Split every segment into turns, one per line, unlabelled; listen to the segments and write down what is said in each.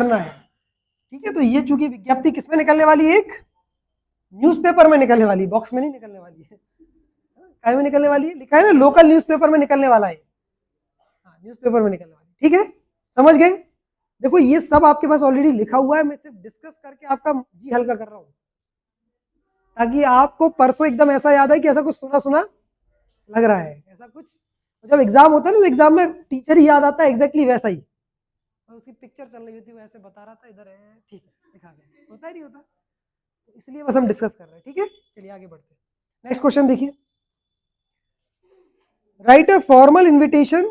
करना है, ठीक है। तो ये चूंकि विज्ञप्ति किसमें निकलने वाली है, एक न्यूज़पेपर में निकलने वाली, बॉक्स में नहीं निकलने वाली है, काय में निकलने वाली है, लिखा है ना लोकल न्यूज़पेपर में निकलने वाला है, हाँ न्यूज़पेपर में निकलने वाली, ठीक है, समझ गए। देखो ये सब आपके पास ऑलरेडी लिखा हुआ है, मैं सिर्फ डिस्कस करके आपका जी हल्का कर रहा हूं, ताकि आपको परसों एकदम ऐसा याद है कि ऐसा कुछ सुना सुना लग रहा है, ऐसा कुछ जब एग्जाम होता है ना तो एग्जाम में टीचर ही याद आता है एग्जैक्टली वैसा ही, और उसकी पिक्चर चल रही होती है, वैसे बता रहा था इधर है, ठीक है दिखा गया, होता ही नहीं होता, तो इसलिए बस हम डिस्कस कर रहे हैं, ठीक है। चलिए आगे बढ़ते हैं, नेक्स्ट क्वेश्चन देखिए, right a formal invitation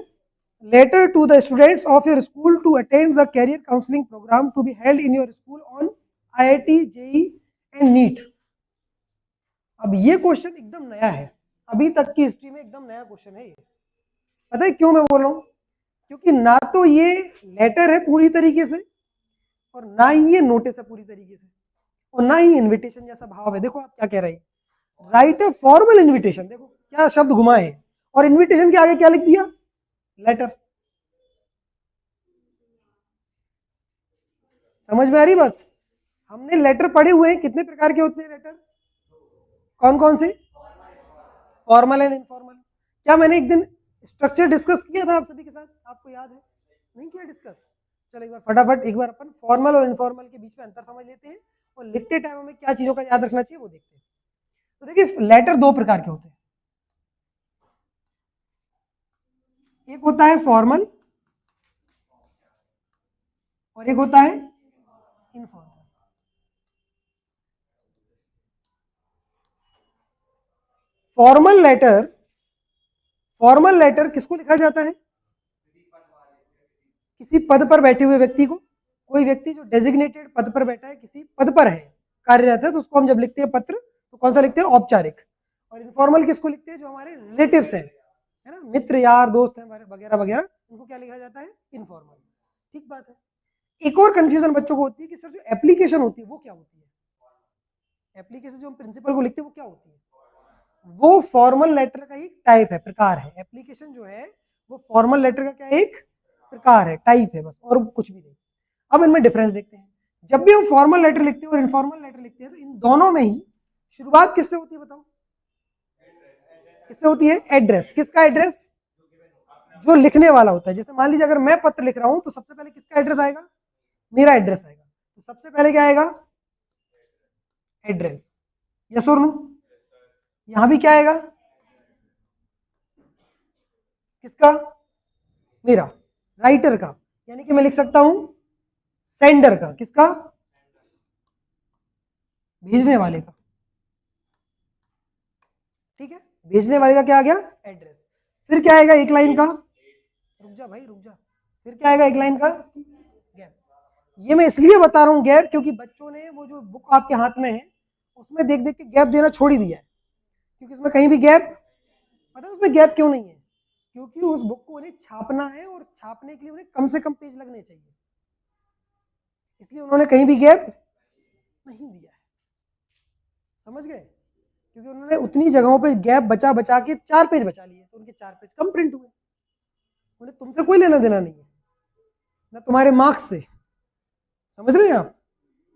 letter to the students of your school to attend the career counseling program to be held in your school on IIT, JEE and NEET। अब ये क्वेश्चन एकदम नया है, अभी तक की history में एकदम नया क्वेश्चन है ये। पता है क्यों मैं बोल रहा हूँ, क्योंकि ना तो ये लेटर है पूरी तरीके से, और ना ही ये नोटिस है पूरी तरीके से, और ना ही इन्विटेशन जैसा भाव है। देखो आप क्या कह रहे हैं, राइट अ फॉर्मल इन्विटेशन, देखो क्या शब्द घुमाए, और इन्विटेशन के आगे क्या लिख दिया, लेटर। समझ में आ रही बात, हमने लेटर पढ़े हुए हैं, कितने प्रकार के होते हैं लेटर, कौन कौन से, फॉर्मल एंड इनफॉर्मल। क्या मैंने एक दिन स्ट्रक्चर डिस्कस किया था आप सभी के साथ, आपको याद है, नहीं किया डिस्कस, चलो एक बार फटाफट एक बार अपन फॉर्मल और इनफॉर्मल के बीच में अंतर समझ लेते हैं, और लिखते टाइम हमें क्या चीजों का याद रखना चाहिए वो देखते हैं। तो देखिए लेटर दो प्रकार के होते हैं, एक होता है फॉर्मल और एक होता है इनफॉर्मल। फॉर्मल लेटर किसको लिखा जाता है, किसी पद पर बैठे हुए व्यक्ति को, कोई व्यक्ति जो डेजिग्नेटेड पद पर बैठा है, किसी पद पर है, कार्यरत है, तो उसको हम जब लिखते हैं पत्र तो कौन सा लिखते हैं, औपचारिक। और इनफॉर्मल किसको लिखते हैं, जो हमारे रिलेटिव्स हैं, है ना, मित्र यार दोस्त हैं वगैरह वगैरह, उनको क्या लिखा जाता है, इनफॉर्मल। ठीक बात है। एक और कंफ्यूजन बच्चों को होती है कि सर जो एप्लीकेशन होती है वो क्या होती है, एप्लीकेशन जो हम प्रिंसिपल को लिखते हैं वो क्या होती है, वो फॉर्मल लेटर का ही टाइप है, प्रकार है। एप्लीकेशन जो है वो फॉर्मल लेटर का क्या है, एक प्रकार है, टाइप है, बस और कुछ भी नहीं। अब इनमें डिफरेंस देखते हैं, जब भी हम फॉर्मल लेटर लिखते हैं और इनफॉर्मल लेटर लिखते हैं तो इन दोनों में ही शुरुआत किससे होती है, बताओ किससे होती है, एड्रेस। किसका एड्रेस, जो लिखने वाला होता है। जैसे मान लीजिए अगर मैं पत्र लिख रहा हूं तो सबसे पहले किसका एड्रेस आएगा, मेरा एड्रेस आएगा, तो सबसे पहले क्या आएगा, एड्रेस, यस और नो। यहां भी क्या आएगा, किसका, मेरा, राइटर का, यानी कि मैं लिख सकता हूं सेंडर का, किसका, भेजने वाले का, ठीक है, भेजने वाले का क्या आ गया, एड्रेस। फिर क्या आएगा एक लाइन का, रुक जा भाई रुक जा, फिर क्या आएगा एक लाइन का, गैप। ये मैं इसलिए बता रहा हूं गैप, क्योंकि बच्चों ने वो जो बुक आपके हाथ में है उसमें देख देख के गैप देना छोड़ ही दिया है, क्योंकि उसमें कहीं भी गैप, पता है उसमें गैप क्यों नहीं है, क्योंकि उस बुक को उन्हें छापना है और छापने के लिए उन्हें कम से कम पेज लगने चाहिए, इसलिए उन्होंने कहीं भी गैप नहीं दिया है। समझ गए, क्योंकि उन्होंने उतनी जगहों पे गैप बचा बचा के 4 पेज बचा लिए, तो उनके 4 पेज कम प्रिंट हुए। उन्हें तुमसे कोई लेना देना नहीं है, ना तुम्हारे मार्क्स से, समझ रहे हैं आप।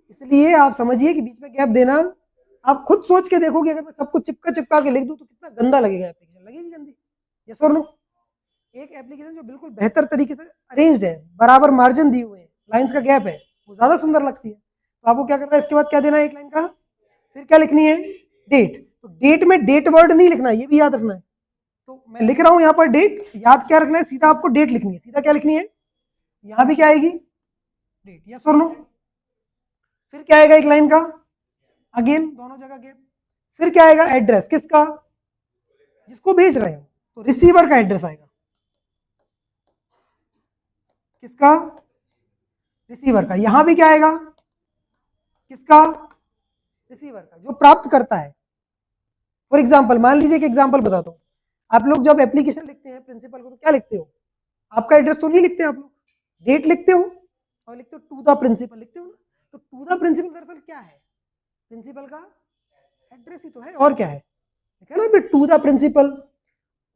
इसलिए आप समझिए कि बीच में गैप देना, आप खुद सोच के देखोगे अगर मैं सब कुछ चिपका चिपका के लिख दूं तो कितना गंदा लगेगा एप्लीकेशन, लगेगी गंदी, यस और नो। एक एप्लीकेशन जो बिल्कुल बेहतर तरीके से अरेंज्ड है, बराबर मार्जिन दिए हुए हैं, लाइंस का गैप है, वो ज्यादा सुंदर लगती है। तो आपको क्या करना है, इसके बाद क्या देना है, एक लाइन का, फिर क्या लिखनी है, डेट। तो डेट में डेट वर्ड नहीं लिखना, ये भी याद रखना है। तो मैं लिख रहा हूं यहाँ पर डेट, याद क्या रखना है, सीधा आपको डेट लिखनी है, सीधा क्या लिखनी है, यहाँ भी क्या आएगी, डेट, यस और नो। फिर क्या आएगा एक लाइन का, अगेन दोनों जगह गैप। फिर क्या आएगा, एड्रेस, किसका, जिसको भेज रहे हो, तो रिसीवर का एड्रेस आएगा, किसका, रिसीवर का। यहां भी क्या आएगा, किसका, रिसीवर का, जो प्राप्त करता है। फॉर एग्जाम्पल मान लीजिए एक एग्जाम्पल बताता हूं, आप लोग जब एप्लीकेशन लिखते हैं प्रिंसिपल को तो क्या लिखते हो, आपका एड्रेस तो नहीं लिखते आप लोग, डेट लिखते हो और लिखते हो टू द प्रिंसिपल, लिखते हो ना। तो टू द प्रिंसिपल दरअसल क्या है, प्रिंसिपल का एड्रेस ही तो है, और क्या है, लिखा ना टू द प्रिंसिपल,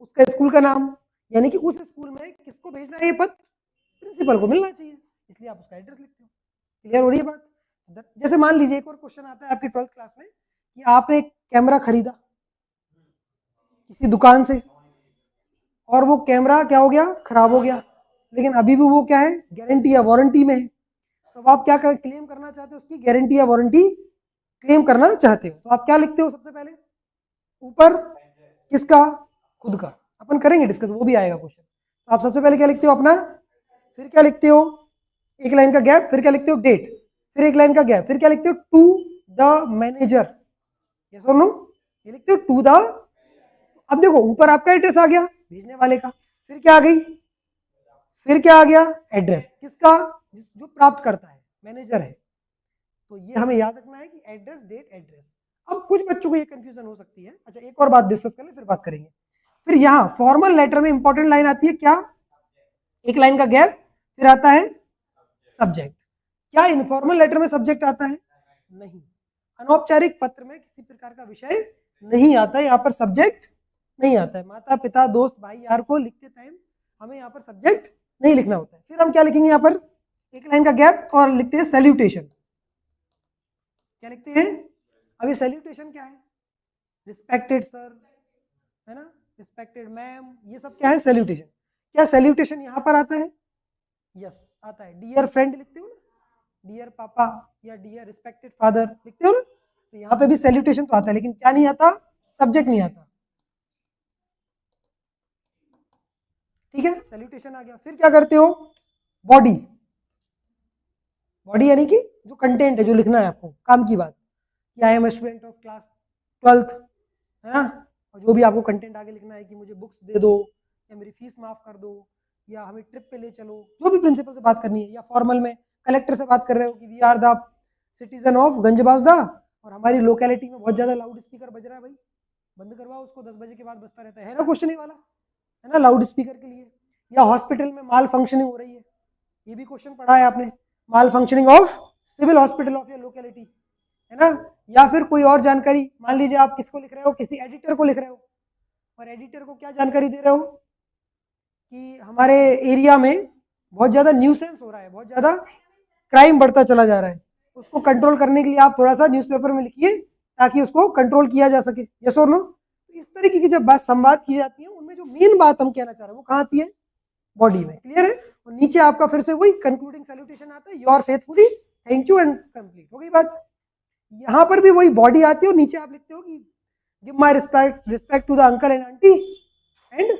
उसका स्कूल का नाम, यानी कि उस स्कूल में किसको भेजना है ये पत्र, प्रिंसिपल को मिलना चाहिए, इसलिए आप उसका एड्रेस लिखते हो। क्लियर हो रही है बात? जैसे मान लीजिए एक और क्वेश्चन आता है आपकी 12th क्लास में कि आपने एक कैमरा खरीदा किसी दुकान से और वो कैमरा क्या हो गया, खराब हो गया, लेकिन अभी भी वो क्या है, गारंटी या वारंटी में है। तो आप क्या क्लेम करना चाहते हो, उसकी गारंटी या वारंटी क्लेम करना चाहते हो, तो आप क्या लिखते हो सबसे पहले, ऊपर किसका, खुद का। अपन करेंगे डिस्कस, वो भी आएगा क्वेश्चन। तो आप सबसे पहले क्या लिखते हो अपना, फिर क्या लिखते हो, एक लाइन का गैप, फिर क्या लिखते हो, डेट, फिर एक लाइन का गैप, फिर क्या लिखते हो, टू द मैनेजर, यस और नो, ये लिखते हो टू द। अब देखो ऊपर आपका एड्रेस आ गया भेजने वाले का, फिर क्या आ गई, फिर क्या आ गया, एड्रेस किसका, जो प्राप्त करता है, मैनेजर है। तो ये हमें याद रखना है कि एड्रेस, डेट, एड्रेस। अब कुछ बच्चों को ये कंफ्यूजन हो सकती है। अच्छा एक और बात डिस्कस कर ले फिर बात करेंगे। फिर यहाँ फॉर्मल लेटर में इंपॉर्टेंट लाइन आती है क्या, एक लाइन का गैप, फिर आता है सब्जेक्ट। क्या इनफॉर्मल लेटर में सब्जेक्ट आता है, नहीं। अनौपचारिक पत्र में किसी प्रकार का विषय नहीं आता है, यहाँ पर सब्जेक्ट नहीं आता है। माता पिता दोस्त भाई यार को लिखते टाइम हमें यहाँ पर सब्जेक्ट नहीं लिखना होता है। फिर हम क्या लिखेंगे यहाँ पर, एक लाइन का गैप और लिखते हैं सैल्यूटेशन। क्या लिखते हैं, अभी सैल्यूटेशन क्या है, रिस्पेक्टेड सर, है ना, रिस्पेक्टेड मैम, ये सब क्या है सैल्यूटेशन। क्या सैल्यूटेशन यहाँ पर आता है, यस आता है। डियर फ्रेंड लिखते हो ना, डियर पापा या डियर रिस्पेक्टेड फादर लिखते हो ना, तो यहाँ पे भी सैल्यूटेशन तो आता है, लेकिन क्या नहीं आता, सब्जेक्ट नहीं आता। ठीक है, सैल्यूटेशन आ गया। फिर क्या करते हो, बॉडी, बॉडी यानी कि जो कंटेंट है, जो लिखना है आपको, काम की बात, कि I am student of class 12th, है ना, और जो भी आपको कंटेंट आगे लिखना है कि मुझे बुक्स दे दो, या मेरी फीस माफ कर दो, या हमें ट्रिप पे ले चलो, जो भी प्रिंसिपल से बात करनी है, या फॉर्मल में कलेक्टर से बात कर रहे हो कि we are the citizen of गंजबाजदा और हमारी लोकेलिटी में बहुत ज़्यादा लाउड स्पीकर बज रहा है, भाई बंद करवाओ उसको, 10 बजे के बाद बजता रहता है ना क्वेश्चन वाला, है ना, लाउड स्पीकर के लिए। या हॉस्पिटल में माल फंक्शनिंग हो रही है, ये भी क्वेश्चन पढ़ा है आपने, malfunctioning of civil hospital of your locality, है ना। या फिर कोई और जानकारी, मान लीजिए आप किसको लिख रहे हो, किसी एडिटर को लिख रहे हो, और एडिटर को क्या जानकारी दे रहे हो कि हमारे एरिया में बहुत ज़्यादा न्यूसेंस हो रहा है, बहुत ज़्यादा क्राइम बढ़ता चला जा रहा है, उसको कंट्रोल करने के लिए आप थोड़ा सा न्यूज़पेपर में लिखिए ताकि उसको कंट्रोल किया जा सके, यस और नो। इस तरीके की जब बात संवाद की जाती है, उनमें जो मेन बात हम कहना चाह रहे हैं वो कहाँ आती है, बॉडी में, क्लियर है। और नीचे आपका फिर से वही कंक्लूडिंग सैल्यूटेशन आता है, your faithfully, thank you and complete, हो गई बात। यहाँ पर भी वही बॉडी आती है और नीचे आप लिखते हो कि give my respect to the uncle and aunty and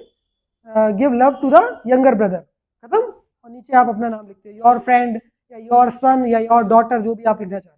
give love to the younger brother, खत्म। और नीचे आप अपना नाम लिखते हो, योर फ्रेंड या योर सन या योर डॉटर, जो भी आप लिखना चाह रहे हो।